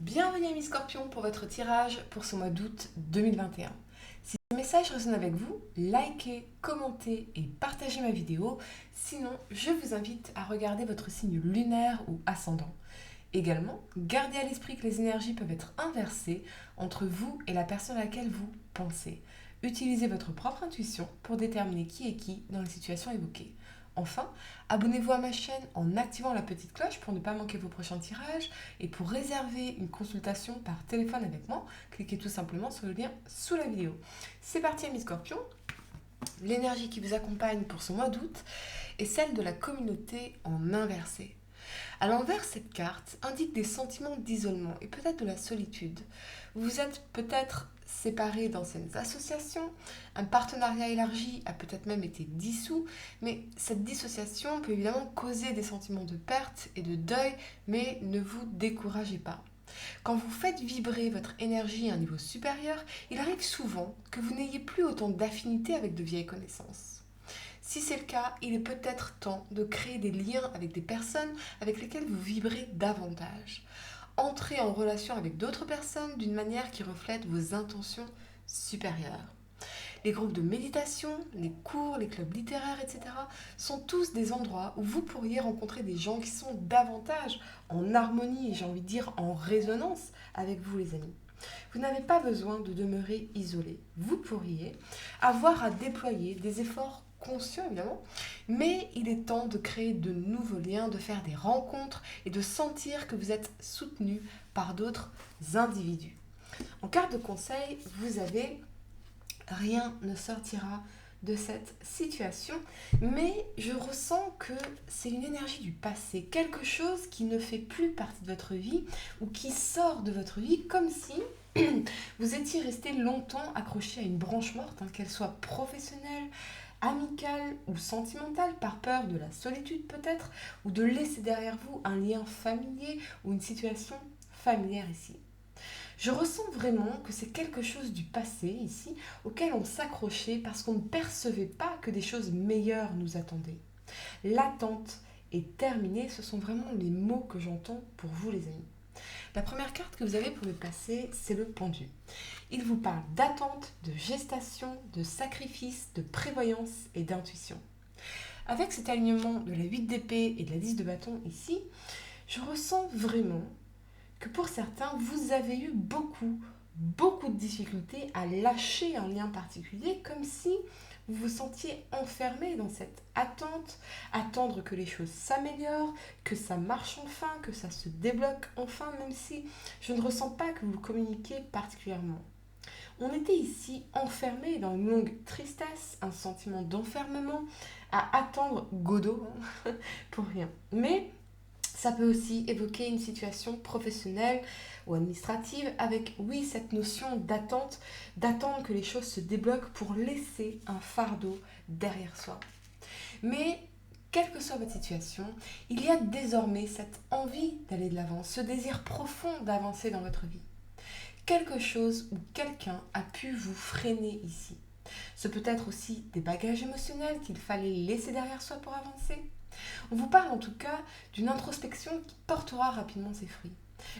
Bienvenue à Scorpion pour votre tirage pour ce mois d'août 2021. Si ce message résonne avec vous, likez, commentez et partagez ma vidéo. Sinon, je vous invite à regarder votre signe lunaire ou ascendant. Également, gardez à l'esprit que les énergies peuvent être inversées entre vous et la personne à laquelle vous pensez. Utilisez votre propre intuition pour déterminer qui est qui dans les situations évoquées. Enfin, abonnez-vous à ma chaîne en activant la petite cloche pour ne pas manquer vos prochains tirages. Et pour réserver une consultation par téléphone avec moi, cliquez tout simplement sur le lien sous la vidéo. C'est parti, amis Scorpions. L'énergie qui vous accompagne pour ce mois d'août est celle de la communauté en inversé. À l'envers, cette carte indique des sentiments d'isolement et peut-être de la solitude. Vous êtes peut-être séparés d'anciennes associations, un partenariat élargi a peut-être même été dissous, mais cette dissociation peut évidemment causer des sentiments de perte et de deuil, mais ne vous découragez pas. Quand vous faites vibrer votre énergie à un niveau supérieur, il arrive souvent que vous n'ayez plus autant d'affinité avec de vieilles connaissances. Si c'est le cas, il est peut-être temps de créer des liens avec des personnes avec lesquelles vous vibrez davantage. Entrez en relation avec d'autres personnes d'une manière qui reflète vos intentions supérieures. Les groupes de méditation, les cours, les clubs littéraires, etc. sont tous des endroits où vous pourriez rencontrer des gens qui sont davantage en harmonie et j'ai envie de dire en résonance avec vous les amis. Vous n'avez pas besoin de demeurer isolé. Vous pourriez avoir à déployer des efforts conscients évidemment, mais il est temps de créer de nouveaux liens, de faire des rencontres et de sentir que vous êtes soutenu par d'autres individus. En carte de conseil, vous avez rien ne sortira de cette situation, mais je ressens que c'est une énergie du passé, quelque chose qui ne fait plus partie de votre vie ou qui sort de votre vie comme si vous étiez resté longtemps accroché à une branche morte, qu'elle soit professionnelle, amicale ou sentimentale, par peur de la solitude peut-être, ou de laisser derrière vous un lien familier ou une situation familière ici. Je ressens vraiment que c'est quelque chose du passé ici auquel on s'accrochait parce qu'on ne percevait pas que des choses meilleures nous attendaient. L'attente est terminée, ce sont vraiment les mots que j'entends pour vous les amis. La première carte que vous avez pour le passé, c'est le pendu. Il vous parle d'attente, de gestation, de sacrifice, de prévoyance et d'intuition. Avec cet alignement de la 8 d'épée et de la 10 de bâton ici, je ressens vraiment que pour certains, vous avez eu beaucoup de difficultés à lâcher un lien particulier, comme si vous vous sentiez enfermé dans cette attente, attendre que les choses s'améliorent, que ça marche enfin, que ça se débloque enfin, même si je ne ressens pas que vous communiquiez particulièrement. On était ici enfermé dans une longue tristesse, un sentiment d'enfermement, à attendre Godot pour rien. Mais ça peut aussi évoquer une situation professionnelle ou administrative avec, oui, cette notion d'attente, d'attendre que les choses se débloquent pour laisser un fardeau derrière soi. Mais, quelle que soit votre situation, il y a désormais cette envie d'aller de l'avant, ce désir profond d'avancer dans votre vie. Quelque chose ou quelqu'un a pu vous freiner ici. Ce peut être aussi des bagages émotionnels qu'il fallait laisser derrière soi pour avancer. On vous parle en tout cas d'une introspection qui portera rapidement ses fruits.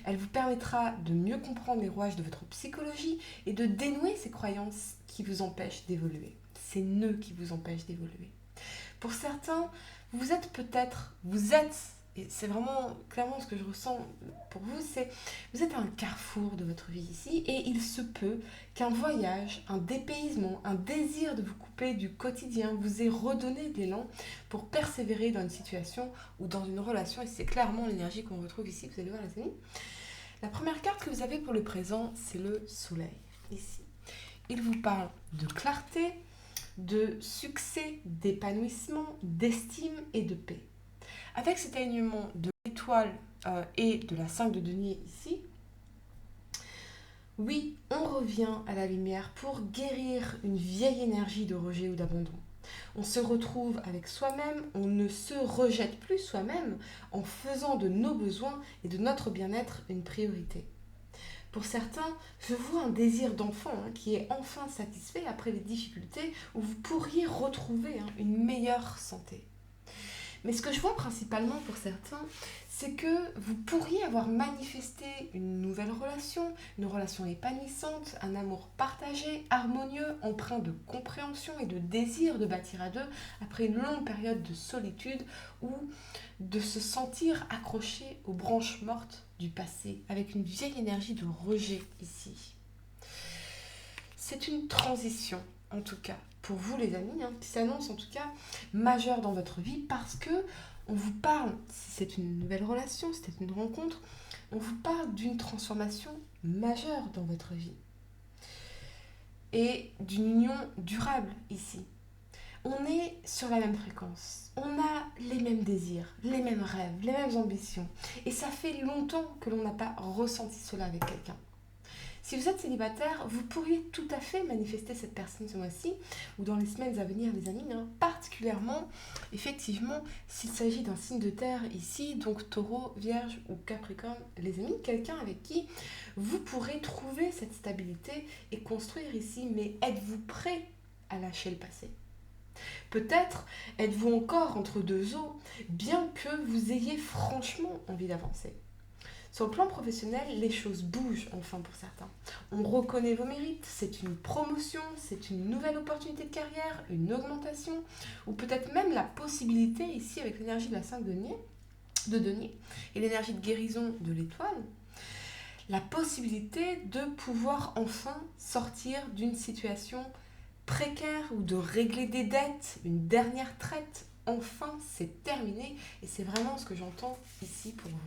Elle vous permettra de mieux comprendre les rouages de votre psychologie et de dénouer ces croyances qui vous empêchent d'évoluer, ces nœuds qui vous empêchent d'évoluer. Pour certains, vous êtes, et c'est vraiment clairement ce que je ressens pour vous, c'est vous êtes à un carrefour de votre vie ici et il se peut qu'un voyage, un dépaysement, un désir de vous couper du quotidien vous ait redonné de l'élan pour persévérer dans une situation ou dans une relation et c'est clairement l'énergie qu'on retrouve ici, vous allez voir les amis. La première carte que vous avez pour le présent, c'est le soleil ici. Il vous parle de clarté, de succès, d'épanouissement, d'estime et de paix. Avec cet alignement de l'étoile et de la 5 de denier ici, oui, on revient à la lumière pour guérir une vieille énergie de rejet ou d'abandon. On se retrouve avec soi-même, on ne se rejette plus soi-même en faisant de nos besoins et de notre bien-être une priorité. Pour certains, je vois un désir d'enfant qui est enfin satisfait après les difficultés où vous pourriez retrouver une meilleure santé. Mais ce que je vois principalement pour certains, c'est que vous pourriez avoir manifesté une nouvelle nouvelle relation, une relation épanouissante, un amour partagé, harmonieux, empreint de compréhension et de désir de bâtir à deux après une longue période de solitude ou de se sentir accroché aux branches mortes du passé, avec une vieille énergie de rejet ici. C'est une transition, en tout cas, pour vous les amis, qui s'annonce en tout cas majeure dans votre vie parce que on vous parle, si c'est une nouvelle relation, si c'est une rencontre, on vous parle d'une transformation majeure dans votre vie et d'une union durable ici. On est sur la même fréquence, on a les mêmes désirs, les mêmes rêves, les mêmes ambitions et ça fait longtemps que l'on n'a pas ressenti cela avec quelqu'un. Si vous êtes célibataire, vous pourriez tout à fait manifester cette personne ce mois-ci ou dans les semaines à venir, les amis, particulièrement, effectivement, s'il s'agit d'un signe de terre ici, donc taureau, vierge ou capricorne, les amis, quelqu'un avec qui vous pourrez trouver cette stabilité et construire ici, mais êtes-vous prêt à lâcher le passé ? Peut-être êtes-vous encore entre deux eaux, bien que vous ayez franchement envie d'avancer. Sur le plan professionnel, les choses bougent enfin pour certains. On reconnaît vos mérites, c'est une promotion, c'est une nouvelle opportunité de carrière, une augmentation, ou peut-être même la possibilité, ici avec l'énergie de la 5 de denier et l'énergie de guérison de l'étoile, la possibilité de pouvoir enfin sortir d'une situation précaire ou de régler des dettes, une dernière traite. Enfin, c'est terminé et c'est vraiment ce que j'entends ici pour vous.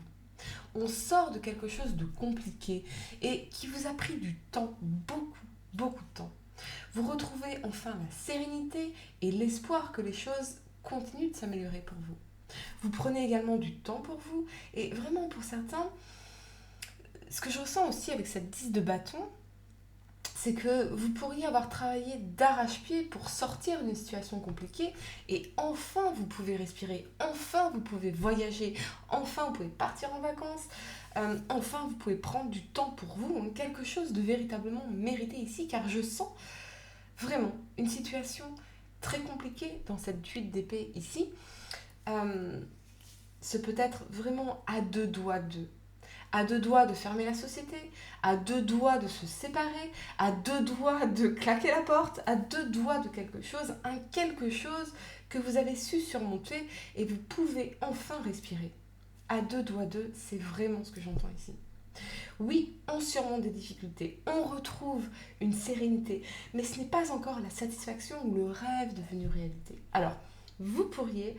On sort de quelque chose de compliqué et qui vous a pris du temps, beaucoup de temps. Vous retrouvez enfin la sérénité et l'espoir que les choses continuent de s'améliorer pour vous. Vous prenez également du temps pour vous et vraiment pour certains, ce que je ressens aussi avec cette 10 de bâton, c'est que vous pourriez avoir travaillé d'arrache-pied pour sortir d'une situation compliquée et enfin vous pouvez respirer, enfin vous pouvez voyager, enfin vous pouvez partir en vacances, enfin vous pouvez prendre du temps pour vous, quelque chose de véritablement mérité ici car je sens vraiment une situation très compliquée dans cette 8 d'épée ici. Ce peut être vraiment à deux doigts de fermer la société, à deux doigts de se séparer, à deux doigts de claquer la porte, à deux doigts de quelque chose, un quelque chose que vous avez su surmonter et vous pouvez enfin respirer. À deux doigts c'est vraiment ce que j'entends ici. Oui, on surmonte des difficultés, on retrouve une sérénité, mais ce n'est pas encore la satisfaction ou le rêve devenu réalité. Alors, vous pourriez,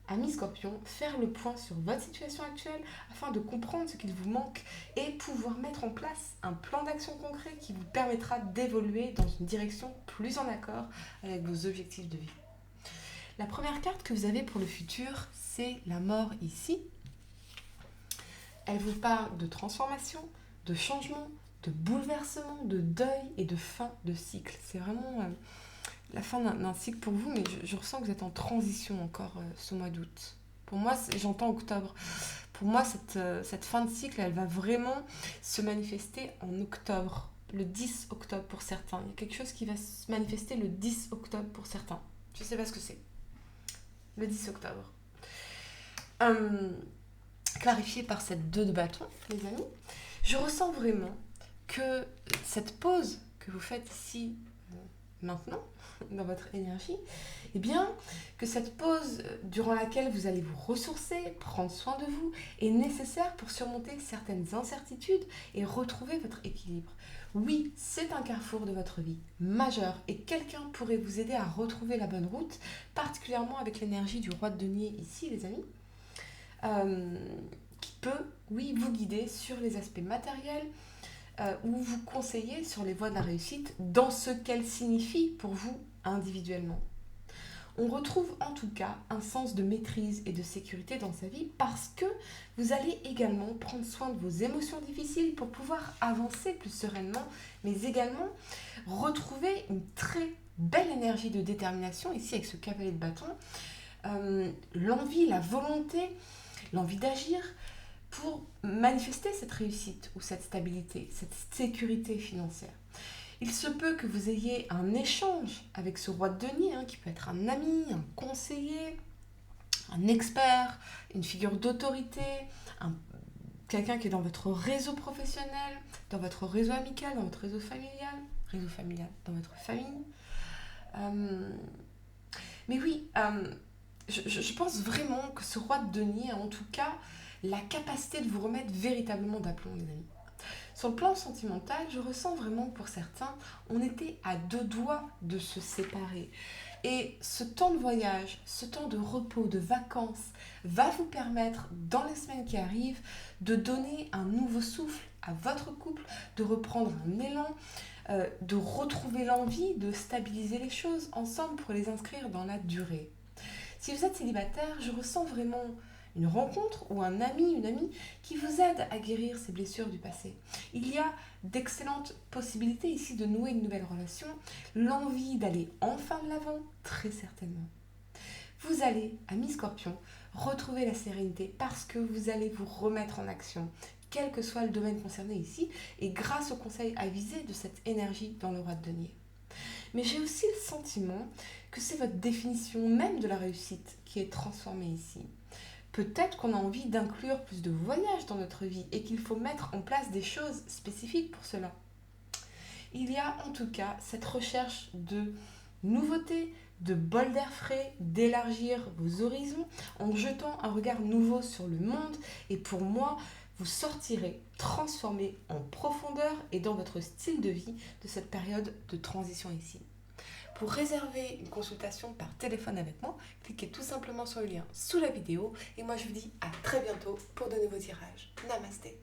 amis Scorpion, faire le point sur votre situation actuelle afin de comprendre ce qu'il vous manque et pouvoir mettre en place un plan d'action concret qui vous permettra d'évoluer dans une direction plus en accord avec vos objectifs de vie. La première carte que vous avez pour le futur, c'est la mort ici. Elle vous parle de transformation, de changement, de bouleversement, de deuil et de fin de cycle. C'est vraiment la fin d'un cycle pour vous, mais je ressens que vous êtes en transition encore ce mois d'août. Pour moi, j'entends octobre. Pour moi, cette fin de cycle, elle va vraiment se manifester en octobre, le 10 octobre pour certains. Il y a quelque chose qui va se manifester le 10 octobre pour certains. Je ne sais pas ce que c'est. Le 10 octobre. Clarifié par cette 2 de bâton, les amis, je ressens vraiment que cette pause que vous faites ici, maintenant, dans votre énergie, eh bien, que cette pause durant laquelle vous allez vous ressourcer, prendre soin de vous, est nécessaire pour surmonter certaines incertitudes et retrouver votre équilibre. Oui, c'est un carrefour de votre vie majeur et quelqu'un pourrait vous aider à retrouver la bonne route, particulièrement avec l'énergie du roi de denier ici, les amis, qui peut, oui, vous guider sur les aspects matériels, ou vous conseiller sur les voies de la réussite dans ce qu'elle signifie pour vous individuellement. On retrouve en tout cas un sens de maîtrise et de sécurité dans sa vie parce que vous allez également prendre soin de vos émotions difficiles pour pouvoir avancer plus sereinement, mais également retrouver une très belle énergie de détermination, ici avec ce cavalier de bâton, l'envie, la volonté, l'envie d'agir, pour manifester cette réussite ou cette stabilité, cette sécurité financière. Il se peut que vous ayez un échange avec ce roi de denier, qui peut être un ami, un conseiller, un expert, une figure d'autorité, quelqu'un qui est dans votre réseau professionnel, dans votre réseau amical, dans votre réseau familial, dans votre famille. Mais oui, je pense vraiment que ce roi de denier a en tout cas la capacité de vous remettre véritablement d'aplomb, les amis. Sur le plan sentimental, je ressens vraiment pour certains, on était à deux doigts de se séparer. Et ce temps de voyage, ce temps de repos, de vacances, va vous permettre, dans les semaines qui arrivent, de donner un nouveau souffle à votre couple, de reprendre un élan, de retrouver l'envie de stabiliser les choses ensemble pour les inscrire dans la durée. Si vous êtes célibataire, je ressens vraiment une rencontre ou un ami, une amie qui vous aide à guérir ces blessures du passé. Il y a d'excellentes possibilités ici de nouer une nouvelle relation, l'envie d'aller enfin de l'avant, très certainement. Vous allez, amis Scorpion, retrouver la sérénité parce que vous allez vous remettre en action, quel que soit le domaine concerné ici, et grâce au conseil avisé de cette énergie dans le roi de denier. Mais j'ai aussi le sentiment que c'est votre définition même de la réussite qui est transformée ici. Peut-être qu'on a envie d'inclure plus de voyages dans notre vie et qu'il faut mettre en place des choses spécifiques pour cela. Il y a en tout cas cette recherche de nouveautés, de bol d'air frais, d'élargir vos horizons en jetant un regard nouveau sur le monde et pour moi, vous sortirez transformé en profondeur et dans votre style de vie de cette période de transition ici. Pour réserver une consultation par téléphone avec moi, cliquez tout simplement sur le lien sous la vidéo et moi je vous dis à très bientôt pour de nouveaux tirages. Namasté.